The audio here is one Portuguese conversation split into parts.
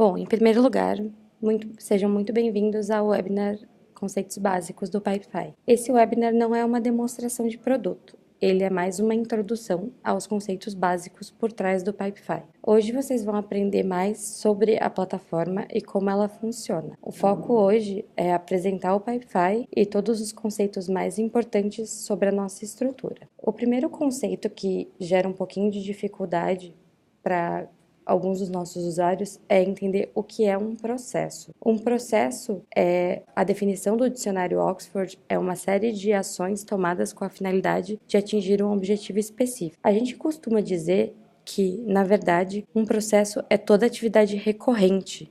Bom, em primeiro lugar, sejam muito bem-vindos ao webinar Conceitos Básicos do Pipefy. Esse webinar não é uma demonstração de produto, ele é mais uma introdução aos conceitos básicos por trás do Pipefy. Hoje vocês vão aprender mais sobre a plataforma e como ela funciona. O foco hoje é apresentar o Pipefy e todos os conceitos mais importantes sobre a nossa estrutura. O primeiro conceito que gera um pouquinho de dificuldade para alguns dos nossos usuários é entender o que é um processo. Um processo é a definição do dicionário Oxford, é uma série de ações tomadas com a finalidade de atingir um objetivo específico. A gente costuma dizer que, na verdade, um processo é toda atividade recorrente,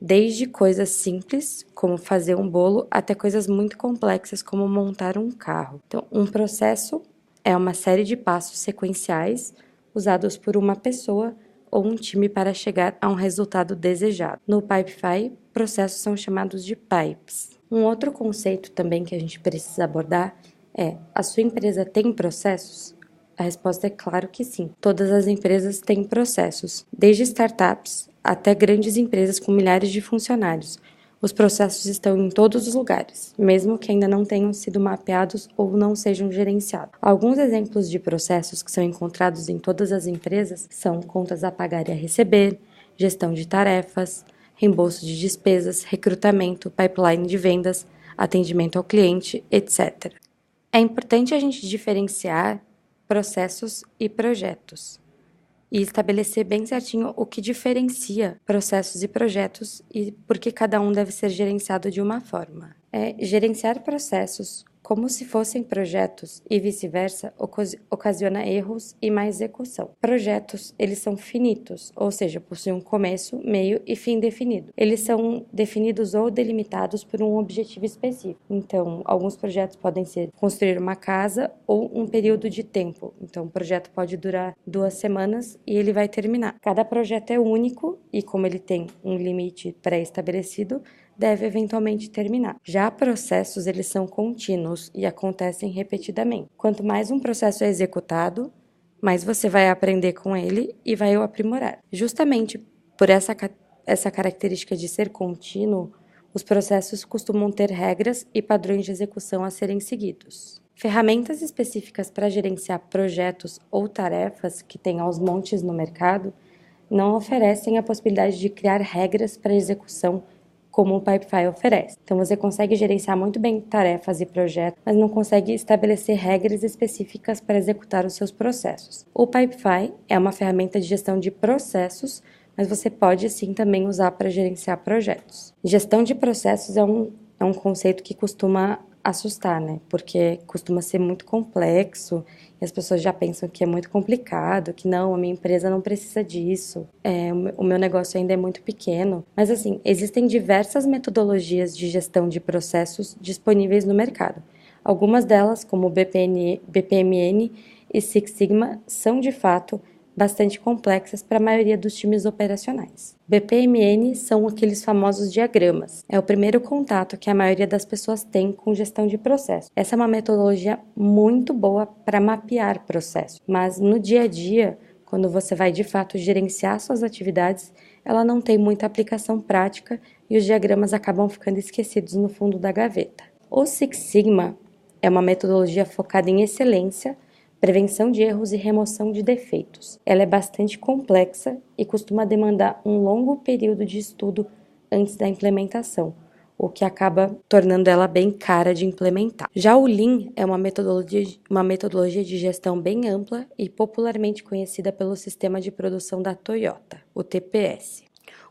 desde coisas simples, como fazer um bolo, até coisas muito complexas, como montar um carro. Então, um processo é uma série de passos sequenciais usados por uma pessoa ou um time para chegar a um resultado desejado. No Pipefy, processos são chamados de pipes. Um outro conceito também que a gente precisa abordar é: a sua empresa tem processos? A resposta é claro que sim. Todas as empresas têm processos, desde startups até grandes empresas com milhares de funcionários. Os processos estão em todos os lugares, mesmo que ainda não tenham sido mapeados ou não sejam gerenciados. Alguns exemplos de processos que são encontrados em todas as empresas são contas a pagar e a receber, gestão de tarefas, reembolso de despesas, recrutamento, pipeline de vendas, atendimento ao cliente, etc. É importante a gente diferenciar processos e projetos e estabelecer bem certinho o que diferencia processos e projetos e por que cada um deve ser gerenciado de uma forma. Gerenciar processos como se fossem projetos e vice-versa ocasiona erros e má execução. Projetos, eles são finitos, ou seja, possuem um começo, meio e fim definido. Eles são definidos ou delimitados por um objetivo específico. Então, alguns projetos podem ser construir uma casa ou um período de tempo. Então, o projeto pode durar 2 semanas e ele vai terminar. Cada projeto é único e, como ele tem um limite pré-estabelecido, deve eventualmente terminar. Já processos, eles são contínuos e acontecem repetidamente. Quanto mais um processo é executado, mais você vai aprender com ele e vai o aprimorar. Justamente por essa característica de ser contínuo, os processos costumam ter regras e padrões de execução a serem seguidos. Ferramentas específicas para gerenciar projetos ou tarefas que tem aos montes no mercado não oferecem a possibilidade de criar regras para execução como o Pipefy oferece. Então, você consegue gerenciar muito bem tarefas e projetos, mas não consegue estabelecer regras específicas para executar os seus processos. O Pipefy é uma ferramenta de gestão de processos, mas você pode sim também usar para gerenciar projetos. Gestão de processos é um conceito que costuma assustar, né? Porque costuma ser muito complexo e as pessoas já pensam que é muito complicado, que não, a minha empresa não precisa disso, o meu negócio ainda é muito pequeno. Mas assim, existem diversas metodologias de gestão de processos disponíveis no mercado. Algumas delas, como o BPMN e Six Sigma, são de fato bastante complexas para a maioria dos times operacionais. BPMN são aqueles famosos diagramas. É o primeiro contato que a maioria das pessoas tem com gestão de processo. Essa é uma metodologia muito boa para mapear processos, mas no dia a dia, quando você vai de fato gerenciar suas atividades, ela não tem muita aplicação prática e os diagramas acabam ficando esquecidos no fundo da gaveta. O Six Sigma é uma metodologia focada em excelência, prevenção de erros e remoção de defeitos. Ela é bastante complexa e costuma demandar um longo período de estudo antes da implementação, o que acaba tornando ela bem cara de implementar. Já o Lean é uma metodologia de gestão bem ampla e popularmente conhecida pelo sistema de produção da Toyota, o TPS.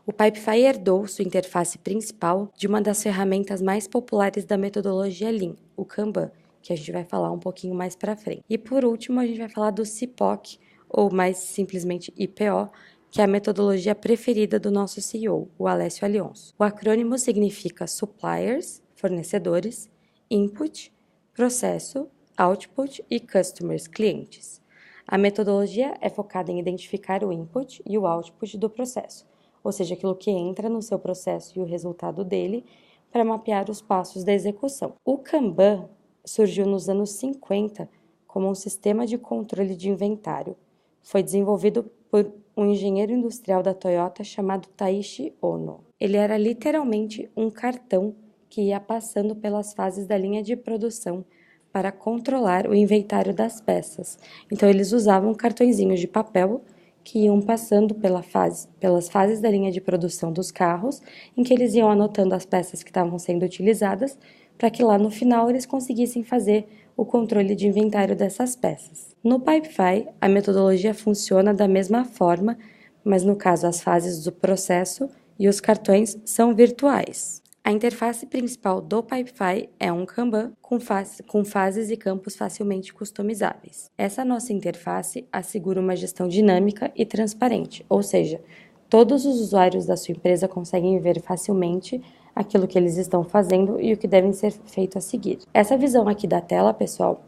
O Pipefy herdou sua interface principal de uma das ferramentas mais populares da metodologia Lean, o Kanban, que a gente vai falar um pouquinho mais para frente. E por último, a gente vai falar do CIPOC, ou mais simplesmente IPO, que é a metodologia preferida do nosso CEO, o Alessio Alionso. O acrônimo significa Suppliers, fornecedores, Input, processo, Output e Customers, clientes. A metodologia é focada em identificar o input e o output do processo, ou seja, aquilo que entra no seu processo e o resultado dele, para mapear os passos da execução. O Kanban surgiu nos anos 50 como um sistema de controle de inventário. Foi desenvolvido por um engenheiro industrial da Toyota chamado Taishi Ono. Ele era literalmente um cartão que ia passando pelas fases da linha de produção para controlar o inventário das peças. Então, eles usavam cartõezinhos de papel que iam passando pelas fases da linha de produção dos carros, em que eles iam anotando as peças que estavam sendo utilizadas, para que lá no final eles conseguissem fazer o controle de inventário dessas peças. No Pipefy, a metodologia funciona da mesma forma, mas no caso as fases do processo e os cartões são virtuais. A interface principal do Pipefy é um Kanban com fases e campos facilmente customizáveis. Essa nossa interface assegura uma gestão dinâmica e transparente, ou seja, todos os usuários da sua empresa conseguem ver facilmente aquilo que eles estão fazendo e o que devem ser feito a seguir. Essa visão aqui da tela, pessoal,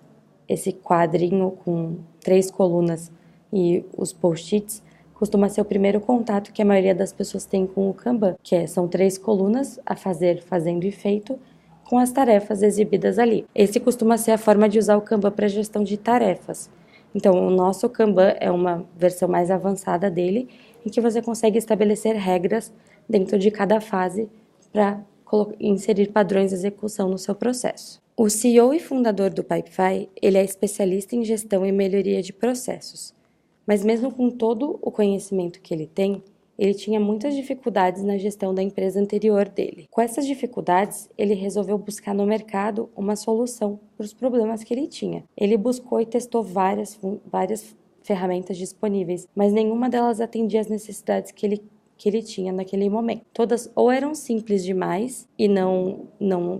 esse quadrinho com 3 colunas e os post-its, costuma ser o primeiro contato que a maioria das pessoas tem com o Kanban, são 3 colunas a fazer, fazendo e feito, com as tarefas exibidas ali. Esse costuma ser a forma de usar o Kanban para gestão de tarefas. Então, o nosso Kanban é uma versão mais avançada dele, em que você consegue estabelecer regras dentro de cada fase para inserir padrões de execução no seu processo. O CEO e fundador do Pipefy, ele é especialista em gestão e melhoria de processos. Mas mesmo com todo o conhecimento que ele tem, ele tinha muitas dificuldades na gestão da empresa anterior dele. Com essas dificuldades, ele resolveu buscar no mercado uma solução para os problemas que ele tinha. Ele buscou e testou várias ferramentas disponíveis, mas nenhuma delas atendia às necessidades que ele tinha naquele momento. Todas ou eram simples demais e não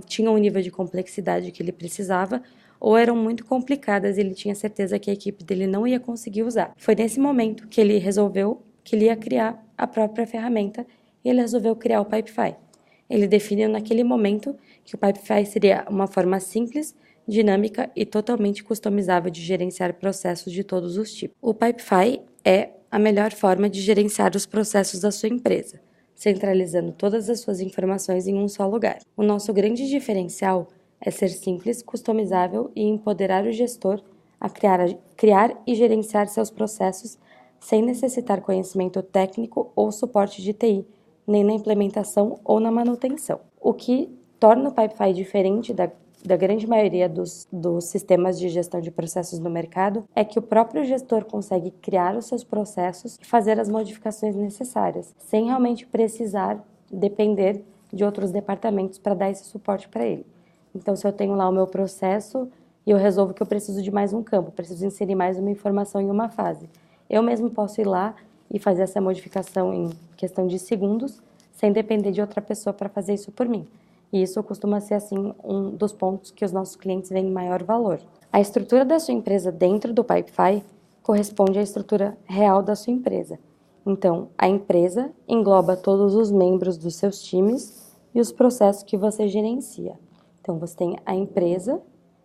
tinham o nível de complexidade que ele precisava, ou eram muito complicadas e ele tinha certeza que a equipe dele não ia conseguir usar. Foi nesse momento que ele resolveu que ele ia criar a própria ferramenta e ele resolveu criar o Pipefy. Ele definiu naquele momento que o Pipefy seria uma forma simples, dinâmica e totalmente customizável de gerenciar processos de todos os tipos. O Pipefy é a melhor forma de gerenciar os processos da sua empresa, centralizando todas as suas informações em um só lugar. O nosso grande diferencial é ser simples, customizável e empoderar o gestor a criar e gerenciar seus processos sem necessitar conhecimento técnico ou suporte de TI, nem na implementação ou na manutenção. O que torna o Pipefy diferente da grande maioria dos sistemas de gestão de processos no mercado é que o próprio gestor consegue criar os seus processos e fazer as modificações necessárias, sem realmente precisar depender de outros departamentos para dar esse suporte para ele. Então, se eu tenho lá o meu processo e eu resolvo que eu preciso de mais um campo, preciso inserir mais uma informação em uma fase, eu mesmo posso ir lá e fazer essa modificação em questão de segundos, sem depender de outra pessoa para fazer isso por mim. E isso costuma ser, assim, um dos pontos que os nossos clientes veem maior valor. A estrutura da sua empresa dentro do Pipefy corresponde à estrutura real da sua empresa. Então, a empresa engloba todos os membros dos seus times e os processos que você gerencia. Então, você tem a empresa,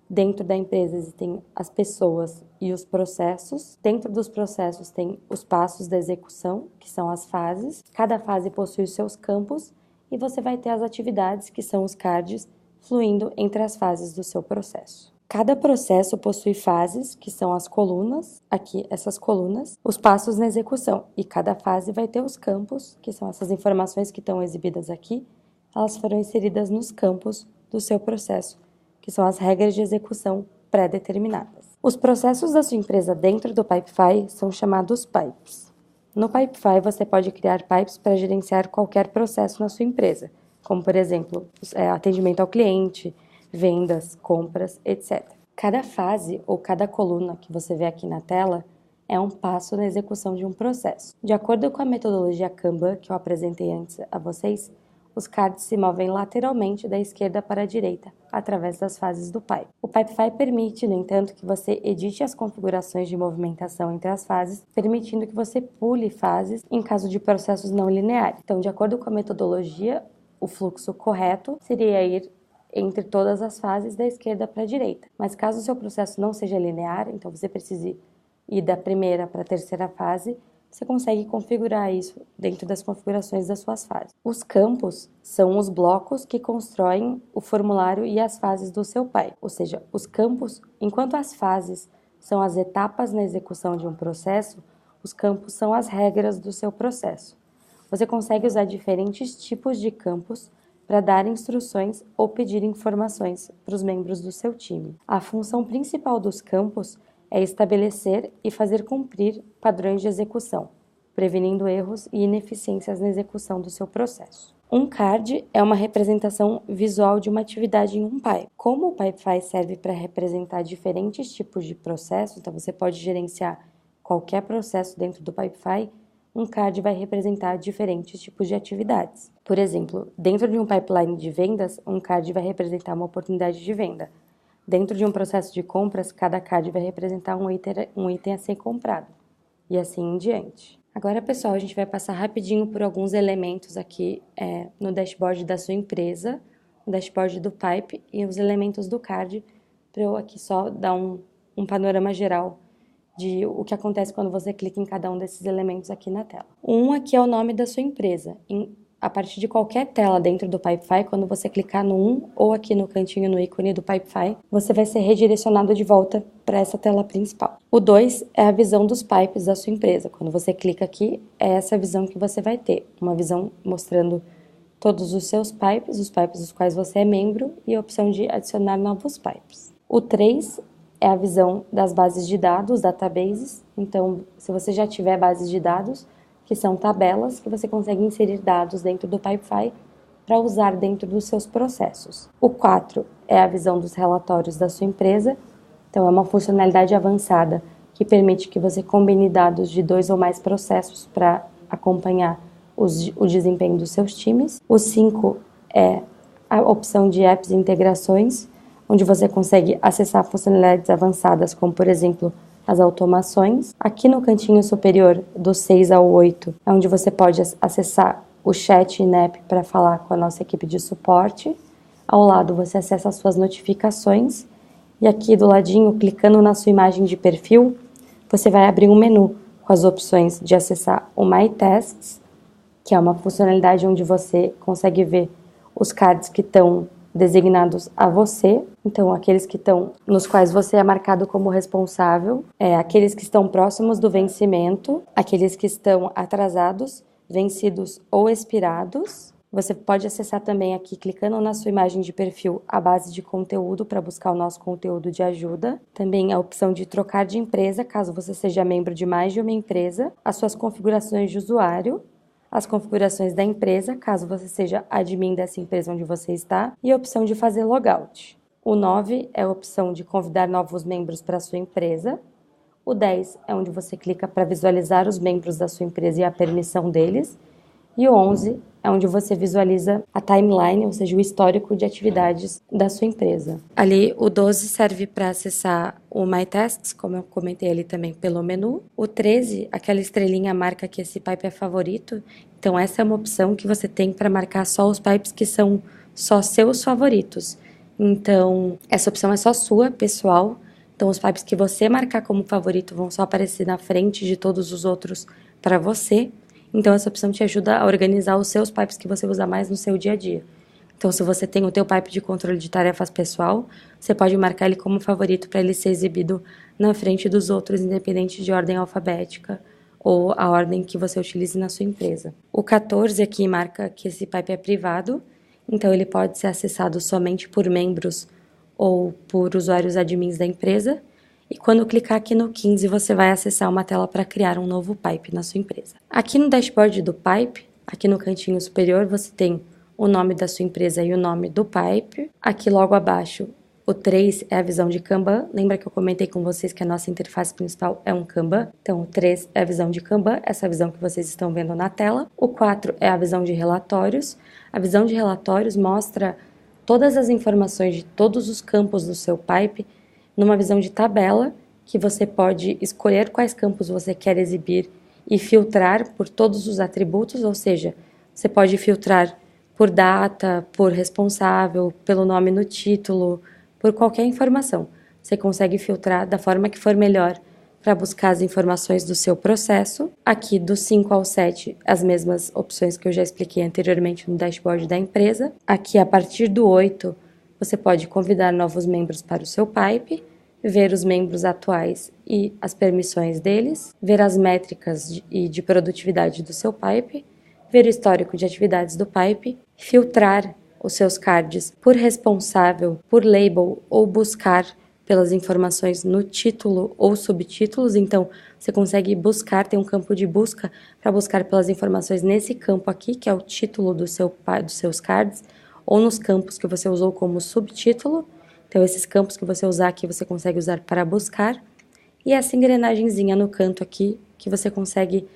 dentro da empresa existem as pessoas e os processos. Dentro dos processos tem os passos da execução, que são as fases. Cada fase possui os seus campos e você vai ter as atividades, que são os cards, fluindo entre as fases do seu processo. Cada processo possui fases, que são as colunas, aqui essas colunas, os passos na execução. E cada fase vai ter os campos, que são essas informações que estão exibidas aqui, elas foram inseridas nos campos do seu processo, que são as regras de execução pré-determinadas. Os processos da sua empresa dentro do Pipefy são chamados pipes. No Pipefy, você pode criar pipes para gerenciar qualquer processo na sua empresa, como, por exemplo, atendimento ao cliente, vendas, compras, etc. Cada fase ou cada coluna que você vê aqui na tela é um passo na execução de um processo. De acordo com a metodologia Kanban que eu apresentei antes a vocês, os cards se movem lateralmente da esquerda para a direita, através das fases do pipe. O Pipefy permite, no entanto, que você edite as configurações de movimentação entre as fases, permitindo que você pule fases em caso de processos não lineares. Então, de acordo com a metodologia, o fluxo correto seria ir entre todas as fases da esquerda para a direita. Mas caso o seu processo não seja linear, então você precise ir da primeira para a terceira fase, você consegue configurar isso dentro das configurações das suas fases. Os campos são os blocos que constroem o formulário e as fases do seu pipe. Ou seja, os campos, enquanto as fases são as etapas na execução de um processo, Os campos são as regras do seu processo. Você consegue usar diferentes tipos de campos para dar instruções ou pedir informações para os membros do seu time. A função principal dos campos é estabelecer e fazer cumprir padrões de execução, prevenindo erros e ineficiências na execução do seu processo. Um card é uma representação visual de uma atividade em um pipe. Como o Pipefy serve para representar diferentes tipos de processos, então você pode gerenciar qualquer processo dentro do Pipefy, um card vai representar diferentes tipos de atividades. Por exemplo, dentro de um pipeline de vendas, um card vai representar uma oportunidade de venda. Dentro de um processo de compras, cada card vai representar um item a ser comprado, e assim em diante. Agora, pessoal, a gente vai passar rapidinho por alguns elementos aqui no dashboard da sua empresa, no dashboard do Pipe e os elementos do card, para eu aqui só dar um panorama geral de o que acontece quando você clica em cada um desses elementos aqui na tela. Um aqui é o nome da sua empresa. A partir de qualquer tela dentro do Pipefy, quando você clicar no 1 ou aqui no cantinho no ícone do Pipefy, você vai ser redirecionado de volta para essa tela principal. O 2 é a visão dos pipes da sua empresa. Quando você clica aqui, é essa visão que você vai ter. Uma visão mostrando todos os seus pipes, os pipes dos quais você é membro e a opção de adicionar novos pipes. O 3 é a visão das bases de dados, databases. Então, se você já tiver bases de dados, que são tabelas que você consegue inserir dados dentro do Pipefy para usar dentro dos seus processos. O 4 é a visão dos relatórios da sua empresa. Então, é uma funcionalidade avançada que permite que você combine dados de 2 ou mais processos para acompanhar o desempenho dos seus times. O 5 é a opção de apps e integrações, onde você consegue acessar funcionalidades avançadas, como, por exemplo, as automações. Aqui no cantinho superior, do 6 ao 8, é onde você pode acessar o chat in-app para falar com a nossa equipe de suporte. Ao lado, você acessa as suas notificações. E aqui do ladinho, clicando na sua imagem de perfil, você vai abrir um menu com as opções de acessar o My Tasks, que é uma funcionalidade onde você consegue ver os cards que estão designados a você, então aqueles que estão nos quais você é marcado como responsável, aqueles que estão próximos do vencimento, aqueles que estão atrasados, vencidos ou expirados. Você pode acessar também aqui, clicando na sua imagem de perfil, a base de conteúdo para buscar o nosso conteúdo de ajuda. Também a opção de trocar de empresa, caso você seja membro de mais de uma empresa, as suas configurações de usuário, as configurações da empresa, caso você seja admin dessa empresa onde você está, e a opção de fazer logout. O 9 é a opção de convidar novos membros para a sua empresa. O 10 é onde você clica para visualizar os membros da sua empresa e a permissão deles. E o 11 é onde você visualiza a timeline, ou seja, o histórico de atividades da sua empresa. Ali, o 12 serve para acessar o My Tasks, como eu comentei ali também pelo menu. O 13, aquela estrelinha marca que esse pipe é favorito. Então, essa é uma opção que você tem para marcar só os pipes que são só seus favoritos. Então, essa opção é só sua, pessoal. Então, os pipes que você marcar como favorito vão só aparecer na frente de todos os outros para você. Então, essa opção te ajuda a organizar os seus pipes que você usa mais no seu dia a dia. Então, se você tem o teu pipe de controle de tarefas pessoal, você pode marcar ele como favorito para ele ser exibido na frente dos outros, independente de ordem alfabética ou a ordem que você utilize na sua empresa. O 14 aqui marca que esse pipe é privado, então ele pode ser acessado somente por membros ou por usuários admins da empresa. E quando clicar aqui no 15, você vai acessar uma tela para criar um novo pipe na sua empresa. Aqui no dashboard do pipe, aqui no cantinho superior, você tem o nome da sua empresa e o nome do pipe. Aqui logo abaixo, o 3 é a visão de Kanban. Lembra que eu comentei com vocês que a nossa interface principal é um Kanban? Então, o 3 é a visão de Kanban, essa visão que vocês estão vendo na tela. O 4 é a visão de relatórios. A visão de relatórios mostra todas as informações de todos os campos do seu pipe numa visão de tabela, que você pode escolher quais campos você quer exibir e filtrar por todos os atributos, ou seja, você pode filtrar por data, por responsável, pelo nome no título, por qualquer informação. Você consegue filtrar da forma que for melhor para buscar as informações do seu processo. Aqui, do 5 ao 7, as mesmas opções que eu já expliquei anteriormente no dashboard da empresa. Aqui, a partir do 8, você pode convidar novos membros para o seu pipe. ver os membros atuais e as permissões deles, ver as métricas de produtividade do seu pipe, ver o histórico de atividades do pipe, filtrar os seus cards por responsável, por label ou buscar pelas informações no título ou subtítulos. Então, você consegue buscar, tem um campo de busca para buscar pelas informações nesse campo aqui, que é o título dos seus cards, ou nos campos que você usou como subtítulo. Então, esses campos que você usar aqui, você consegue usar para buscar. E essa engrenagemzinha no canto aqui, que você consegue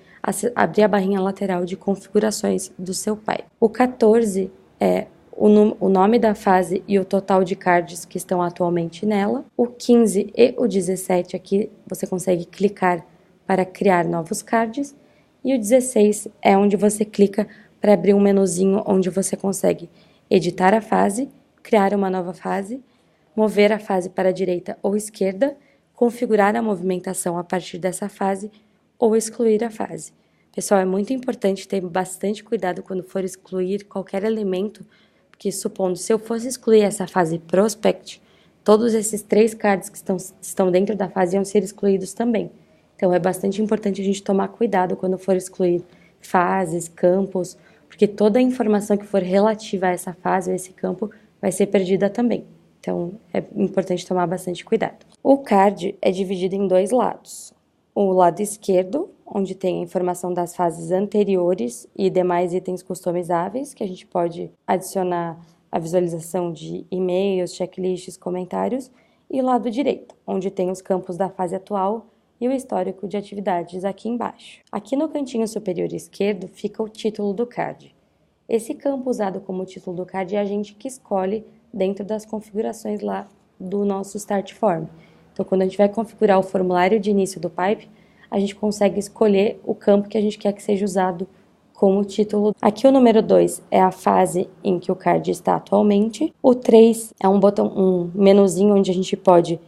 abrir a barrinha lateral de configurações do seu pipe. O 14 é o nome da fase e o total de cards que estão atualmente nela. O 15 e o 17 aqui você consegue clicar para criar novos cards. E o 16 é onde você clica para abrir um menuzinho onde você consegue editar a fase, criar uma nova fase, mover a fase para a direita ou esquerda, configurar a movimentação a partir dessa fase ou excluir a fase. Pessoal, é muito importante ter bastante cuidado quando for excluir qualquer elemento, porque supondo, se eu fosse excluir essa fase Prospect, todos esses 3 cards que estão dentro da fase iam ser excluídos também. Então, é bastante importante a gente tomar cuidado quando for excluir fases, campos, porque toda a informação que for relativa a essa fase ou esse campo vai ser perdida também. Então, é importante tomar bastante cuidado. O card é dividido em 2 lados. O lado esquerdo, onde tem a informação das fases anteriores e demais itens customizáveis, que a gente pode adicionar a visualização de e-mails, checklists, comentários. E o lado direito, onde tem os campos da fase atual e o histórico de atividades aqui embaixo. Aqui no cantinho superior esquerdo fica o título do card. Esse campo usado como título do card é a gente que escolhe dentro das configurações lá do nosso Start Form. Então, quando a gente vai configurar o formulário de início do pipe, a gente consegue escolher o campo que a gente quer que seja usado como título. Aqui o número 2 é a fase em que o card está atualmente. O 3 é um menuzinho onde a gente pode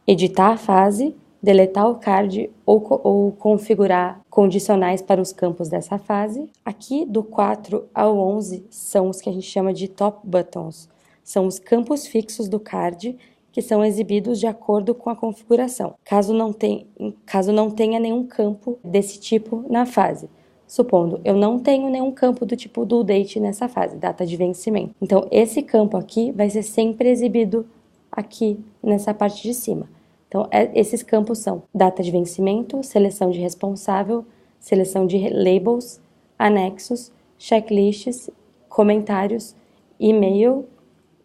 editar a fase, deletar o card ou configurar condicionais para os campos dessa fase. Aqui do 4 ao 11 são os que a gente chama de top buttons. São os campos fixos do card que são exibidos de acordo com a configuração, caso não tenha nenhum campo desse tipo na fase. Supondo, eu não tenho nenhum campo do tipo due date nessa fase, data de vencimento. Então, esse campo aqui vai ser sempre exibido aqui nessa parte de cima. Então, esses campos são data de vencimento, seleção de responsável, seleção de labels, anexos, checklists, comentários, e-mail.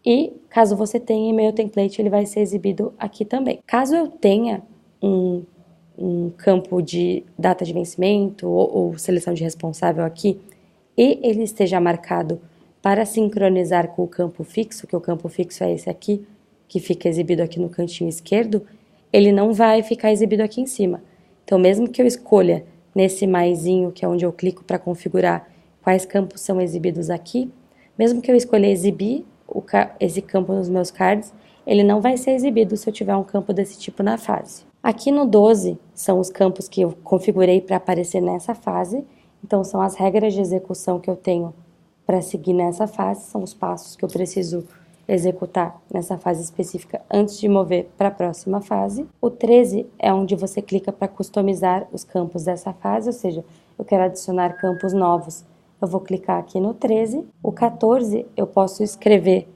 E, caso você tenha e-mail template, ele vai ser exibido aqui também. Caso eu tenha um campo de data de vencimento ou seleção de responsável aqui, e ele esteja marcado para sincronizar com o campo fixo, que o campo fixo é esse aqui, que fica exibido aqui no cantinho esquerdo, ele não vai ficar exibido aqui em cima. Então, mesmo que eu escolha nesse maisinho, que é onde eu clico para configurar quais campos são exibidos aqui, mesmo que eu escolha exibir esse campo nos meus cards, ele não vai ser exibido se eu tiver um campo desse tipo na fase. Aqui no 12 são os campos que eu configurei para aparecer nessa fase, então são as regras de execução que eu tenho para seguir nessa fase, são os passos que eu preciso executar nessa fase específica antes de mover para a próxima fase. O 13 é onde você clica para customizar os campos dessa fase, ou seja, eu quero adicionar campos novos, eu vou clicar aqui no 13. O 14, eu posso escrever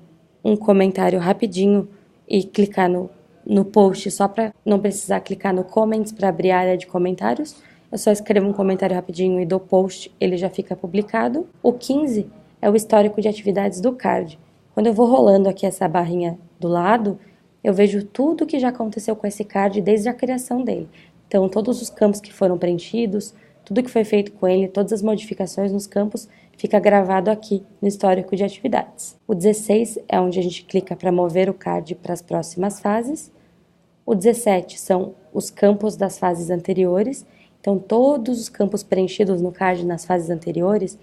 um comentário rapidinho e clicar no post, só para não precisar clicar no comments para abrir a área de comentários. Eu só escrevo um comentário rapidinho e dou post, ele já fica publicado. O 15 é o histórico de atividades do card. Quando eu vou rolando aqui essa barrinha do lado, eu vejo tudo que já aconteceu com esse card desde a criação dele. Então, todos os campos que foram preenchidos, tudo que foi feito com ele, todas as modificações nos campos, fica gravado aqui no histórico de atividades. O 16 é onde a gente clica para mover o card para as próximas fases. O 17 são os campos das fases anteriores. Então, todos os campos preenchidos no card nas fases anteriores,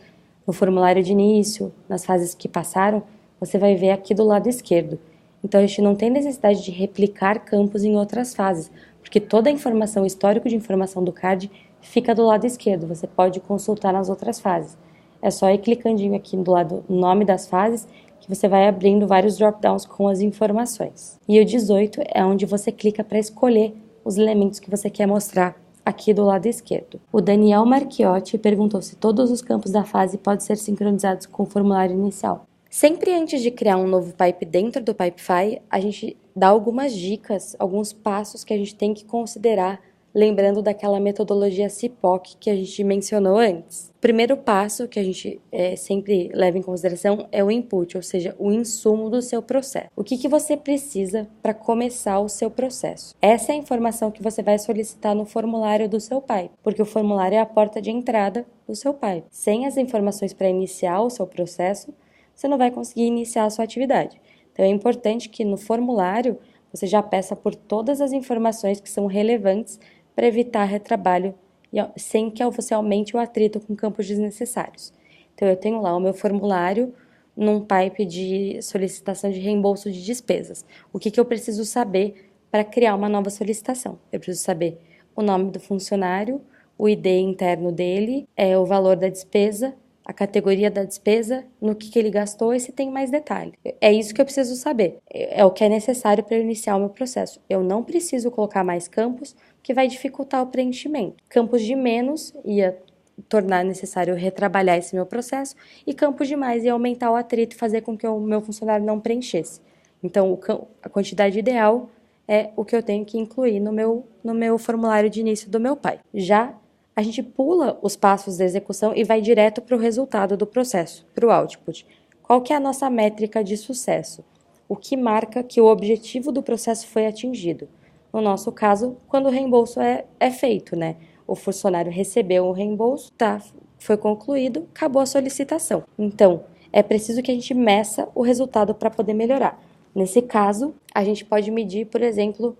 no formulário de início, nas fases que passaram, você vai ver aqui do lado esquerdo. Então, a gente não tem necessidade de replicar campos em outras fases, porque toda a informação, o histórico de informação do card fica do lado esquerdo, você pode consultar nas outras fases. é só ir clicandinho aqui do lado do nome das fases que você vai abrindo vários drop-downs com as informações. E o 18 é onde você clica para escolher os elementos que você quer mostrar aqui do lado esquerdo. O Daniel Marchiotti perguntou se todos os campos da fase podem ser sincronizados com o formulário inicial. Sempre antes de criar um novo pipe dentro do Pipefy, a gente dá algumas dicas, alguns passos que a gente tem que considerar, lembrando daquela metodologia CIPOC que a gente mencionou antes. O primeiro passo que a gente sempre leva em consideração é o input, ou seja, o insumo do seu processo. O que você precisa para começar o seu processo? Essa é a informação que você vai solicitar no formulário do seu pipe, porque o formulário é a porta de entrada do seu pipe. Sem as informações para iniciar o seu processo, você não vai conseguir iniciar a sua atividade. Então, é importante que no formulário você já peça por todas as informações que são relevantes para evitar retrabalho sem que você aumente o atrito com campos desnecessários. Então, eu tenho lá o meu formulário num pipe de solicitação de reembolso de despesas. O que eu preciso saber para criar uma nova solicitação? Eu preciso saber o nome do funcionário, o ID interno dele, o valor da despesa, a categoria da despesa, no que ele gastou e se tem mais detalhe. É isso que eu preciso saber. É o que é necessário para eu iniciar o meu processo. Eu não preciso colocar mais campos, que vai dificultar o preenchimento. Campos de menos ia tornar necessário retrabalhar esse meu processo e campos de mais ia aumentar o atrito e fazer com que o meu funcionário não preenchesse. Então, a quantidade ideal é o que eu tenho que incluir no meu formulário de início do meu pai. Já a gente pula os passos da execução e vai direto para o resultado do processo, para o output. Qual que é a nossa métrica de sucesso? O que marca que o objetivo do processo foi atingido? No nosso caso, quando o reembolso é feito, né? O funcionário recebeu o reembolso, foi concluído, acabou a solicitação. Então, é preciso que a gente meça o resultado para poder melhorar. Nesse caso, a gente pode medir, por exemplo,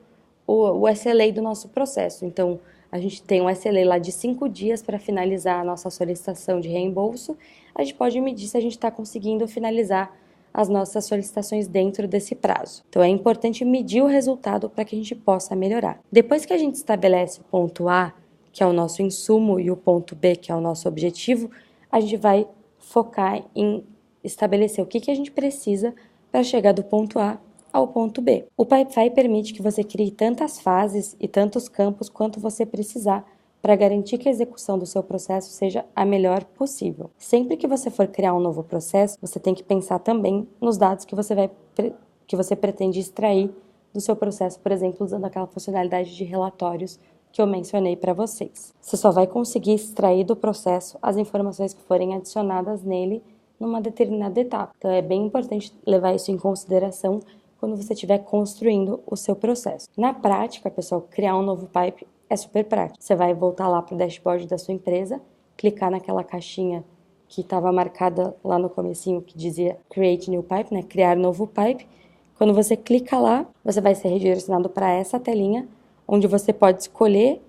o SLA do nosso processo. Então, a gente tem um SLA lá de 5 dias para finalizar a nossa solicitação de reembolso. A gente pode medir se a gente está conseguindo finalizar as nossas solicitações dentro desse prazo. Então, é importante medir o resultado para que a gente possa melhorar. Depois que a gente estabelece o ponto A, que é o nosso insumo, e o ponto B, que é o nosso objetivo, a gente vai focar em estabelecer o que a gente precisa para chegar do ponto A ao ponto B. O Pipefy permite que você crie tantas fases e tantos campos quanto você precisar para garantir que a execução do seu processo seja a melhor possível. Sempre que você for criar um novo processo, você tem que pensar também nos dados que você pretende extrair do seu processo, por exemplo, usando aquela funcionalidade de relatórios que eu mencionei para vocês. Você só vai conseguir extrair do processo as informações que forem adicionadas nele numa determinada etapa. Então, é bem importante levar isso em consideração quando você estiver construindo o seu processo. Na prática, pessoal, criar um novo pipe é super prático. Você vai voltar lá para o dashboard da sua empresa, clicar naquela caixinha que estava marcada lá no comecinho, que dizia Create New Pipe, né? Criar novo pipe. Quando você clica lá, você vai ser redirecionado para essa telinha, onde você pode escolher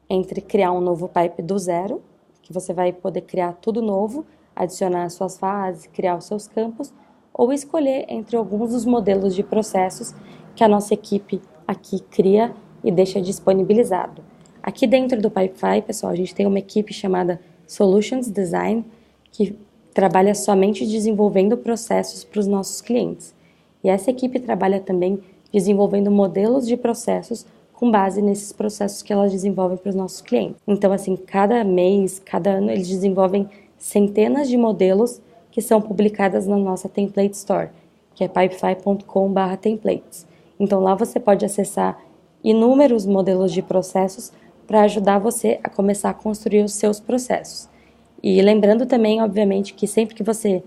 entre criar um novo pipe do zero, que você vai poder criar tudo novo, adicionar as suas fases, criar os seus campos, ou escolher entre alguns dos modelos de processos que a nossa equipe aqui cria e deixa disponibilizado. Aqui dentro do Pipefy, pessoal, a gente tem uma equipe chamada Solutions Design, que trabalha somente desenvolvendo processos para os nossos clientes. E essa equipe trabalha também desenvolvendo modelos de processos com base nesses processos que elas desenvolvem para os nossos clientes. Então, assim, cada mês, cada ano, eles desenvolvem centenas de modelos que são publicadas na nossa Template Store, que é pipefy.com/templates. Então, lá você pode acessar inúmeros modelos de processos para ajudar você a começar a construir os seus processos. E lembrando também, obviamente, que sempre que você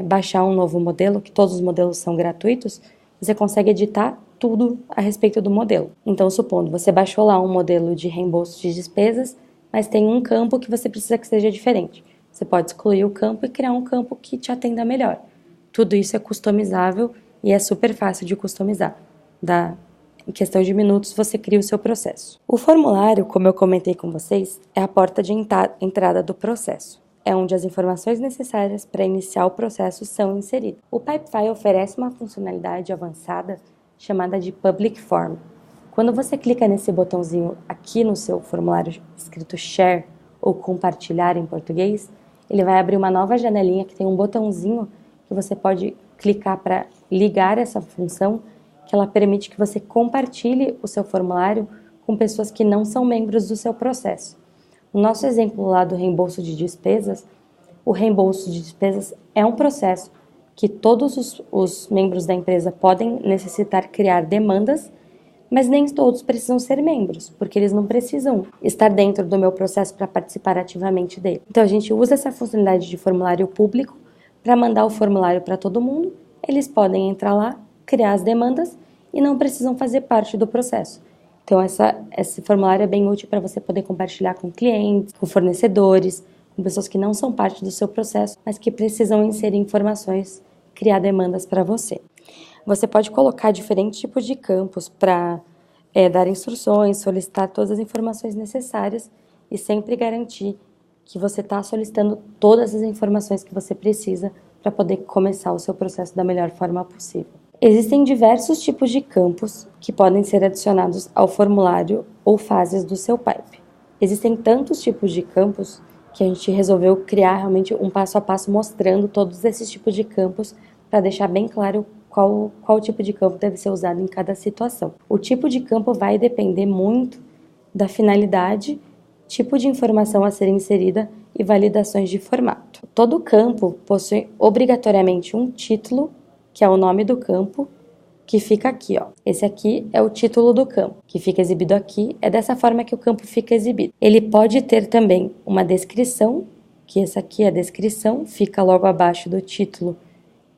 baixar um novo modelo, que todos os modelos são gratuitos, você consegue editar tudo a respeito do modelo. Então, supondo, você baixou lá um modelo de reembolso de despesas, mas tem um campo que você precisa que seja diferente. Você pode excluir o campo e criar um campo que te atenda melhor. Tudo isso é customizável e é super fácil de customizar. Em questão de minutos, você cria o seu processo. O formulário, como eu comentei com vocês, é a porta de entrada do processo. É onde as informações necessárias para iniciar o processo são inseridas. O Pipefy oferece uma funcionalidade avançada chamada de Public Form. Quando você clica nesse botãozinho aqui no seu formulário escrito Share ou Compartilhar em português, ele vai abrir uma nova janelinha que tem um botãozinho que você pode clicar para ligar essa função, que ela permite que você compartilhe o seu formulário com pessoas que não são membros do seu processo. No nosso exemplo lá do reembolso de despesas, o reembolso de despesas é um processo que todos os membros da empresa podem necessitar criar demandas, mas nem todos precisam ser membros, porque eles não precisam estar dentro do meu processo para participar ativamente dele. Então, a gente usa essa funcionalidade de formulário público para mandar o formulário para todo mundo. Eles podem entrar lá, criar as demandas e não precisam fazer parte do processo. Então, esse formulário é bem útil para você poder compartilhar com clientes, com fornecedores, com pessoas que não são parte do seu processo, mas que precisam inserir informações, criar demandas para você. Você pode colocar diferentes tipos de campos para dar instruções, solicitar todas as informações necessárias e sempre garantir que você está solicitando todas as informações que você precisa para poder começar o seu processo da melhor forma possível. Existem diversos tipos de campos que podem ser adicionados ao formulário ou fases do seu pipe. Existem tantos tipos de campos que a gente resolveu criar realmente um passo a passo mostrando todos esses tipos de campos para deixar bem claro qual tipo de campo deve ser usado em cada situação. O tipo de campo vai depender muito da finalidade, tipo de informação a ser inserida e validações de formato. Todo campo possui obrigatoriamente um título, que é o nome do campo, que fica aqui, ó. Esse aqui é o título do campo, que fica exibido aqui. É dessa forma que o campo fica exibido. Ele pode ter também uma descrição, que essa aqui é a descrição, fica logo abaixo do título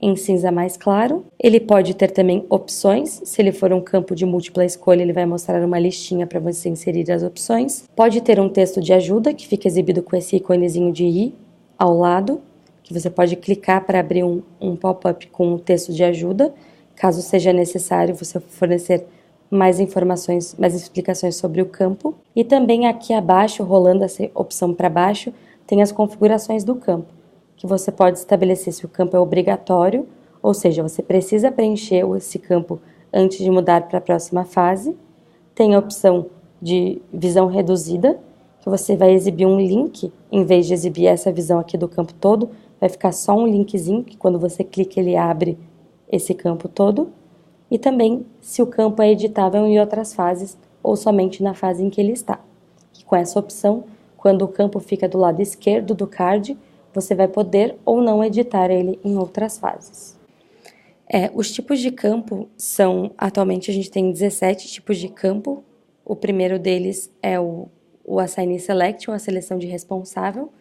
em cinza mais claro. Ele pode ter também opções. Se ele for um campo de múltipla escolha, ele vai mostrar uma listinha para você inserir as opções. Pode ter um texto de ajuda, que fica exibido com esse íconezinho de i ao lado, que você pode clicar para abrir um pop-up com um texto de ajuda, caso seja necessário você fornecer mais informações, mais explicações sobre o campo. E também aqui abaixo, rolando essa opção para baixo, tem as configurações do campo, que você pode estabelecer se o campo é obrigatório, ou seja, você precisa preencher esse campo antes de mudar para a próxima fase. Tem a opção de visão reduzida, que você vai exibir um link, em vez de exibir essa visão aqui do campo todo, vai ficar só um linkzinho, que quando você clica ele abre esse campo todo. E também se o campo é editável em outras fases, ou somente na fase em que ele está. E com essa opção, quando o campo fica do lado esquerdo do card, você vai poder ou não editar ele em outras fases. Os tipos de campo são, atualmente a gente tem 17 tipos de campo. O primeiro deles é o Assignee Select, ou a seleção de responsável.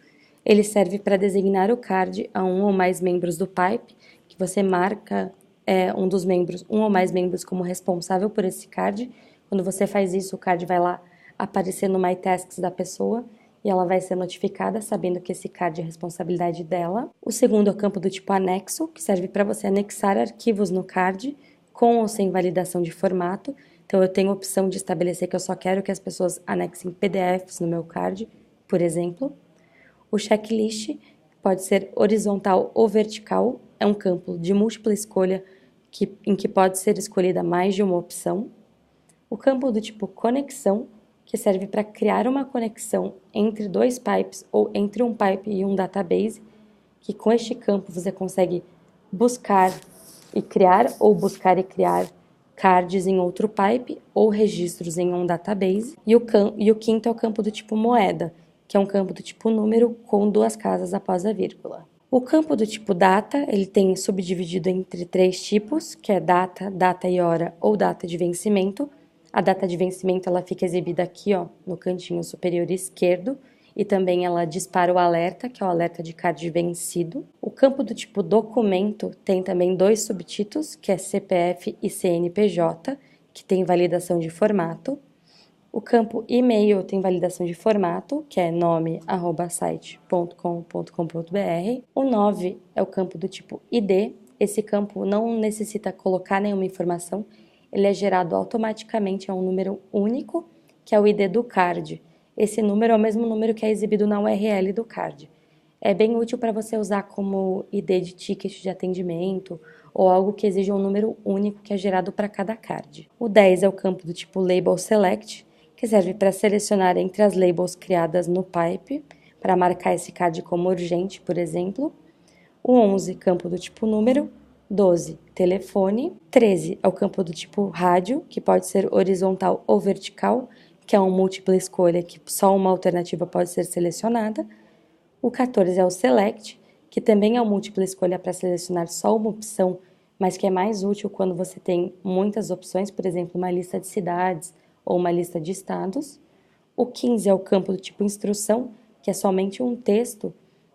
Ele serve para designar o card a um ou mais membros do pipe, que você marca um ou mais membros como responsável por esse card. Quando você faz isso, o card vai lá aparecer no My Tasks da pessoa, e ela vai ser notificada sabendo que esse card é responsabilidade dela. O segundo é o campo do tipo anexo, que serve para você anexar arquivos no card, com ou sem validação de formato. Então, eu tenho a opção de estabelecer que eu só quero que as pessoas anexem PDFs no meu card, por exemplo. O checklist pode ser horizontal ou vertical, é um campo de múltipla escolha em que pode ser escolhida mais de uma opção. O campo do tipo conexão, que serve para criar uma conexão entre dois pipes ou entre um pipe e um database, que com este campo você consegue buscar e criar ou buscar e criar cards em outro pipe ou registros em um database. E o quinto é o campo do tipo moeda, que é um campo do tipo número com duas casas após a vírgula. O campo do tipo data, ele tem subdividido entre 3 tipos, que é data, data e hora ou data de vencimento. A data de vencimento ela fica exibida aqui, ó, no cantinho superior esquerdo, e também ela dispara o alerta, que é o alerta de card vencido. O campo do tipo documento tem também 2 subtítulos, que é CPF e CNPJ, que tem validação de formato. O campo e-mail tem validação de formato, que é nome@site.com.com.br. O 9 é o campo do tipo ID. Esse campo não necessita colocar nenhuma informação, ele é gerado automaticamente, é um número único, que é o ID do card. Esse número é o mesmo número que é exibido na URL do card. É bem útil para você usar como ID de ticket de atendimento ou algo que exija um número único que é gerado para cada card. O 10 é o campo do tipo Label Select, que serve para selecionar entre as labels criadas no pipe. para marcar esse card como urgente, por exemplo. O 11, campo do tipo número. 12, telefone. 13 é o campo do tipo rádio, que pode ser horizontal ou vertical, que é uma múltipla escolha que só uma alternativa pode ser selecionada. O 14 é o select, que também é uma múltipla escolha para selecionar só uma opção, mas que é mais útil quando você tem muitas opções, por exemplo, uma lista de cidades ou uma lista de estados. O 15 é o campo do tipo instrução, que é somente um texto,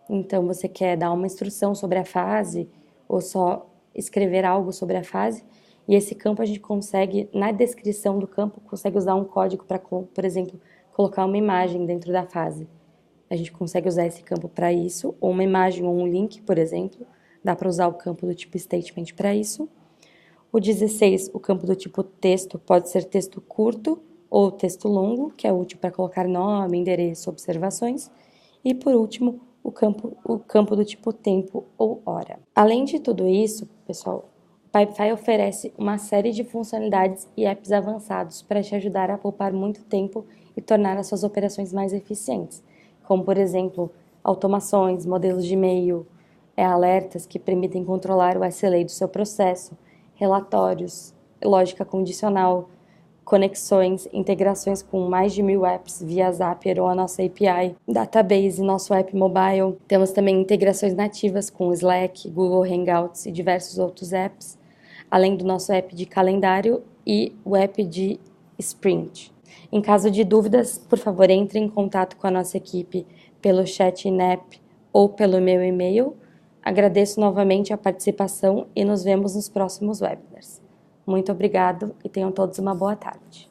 então você quer dar uma instrução sobre a fase ou só escrever algo sobre a fase, e esse campo a gente consegue, na descrição do campo, consegue usar um código para, por exemplo, colocar uma imagem dentro da fase. A gente consegue usar esse campo para isso, ou uma imagem ou um link, por exemplo. Dá para usar o campo do tipo statement para isso. O 16, o campo do tipo texto, pode ser texto curto ou texto longo, que é útil para colocar nome, endereço, observações. E por último, o campo do tipo tempo ou hora. Além de tudo isso, pessoal, o Pipefy oferece uma série de funcionalidades e apps avançados para te ajudar a poupar muito tempo e tornar as suas operações mais eficientes, como, por exemplo, automações, modelos de e-mail, alertas que permitem controlar o SLA do seu processo, relatórios, lógica condicional, conexões, integrações com mais de 1000 apps via Zapier ou a nossa API, database, nosso app mobile. Temos também integrações nativas com Slack, Google Hangouts e diversos outros apps, além do nosso app de calendário e o app de Sprint. Em caso de dúvidas, por favor, entre em contato com a nossa equipe pelo chat in-app ou pelo meu e-mail. Agradeço novamente a participação e nos vemos nos próximos webinars. Muito obrigado e tenham todos uma boa tarde.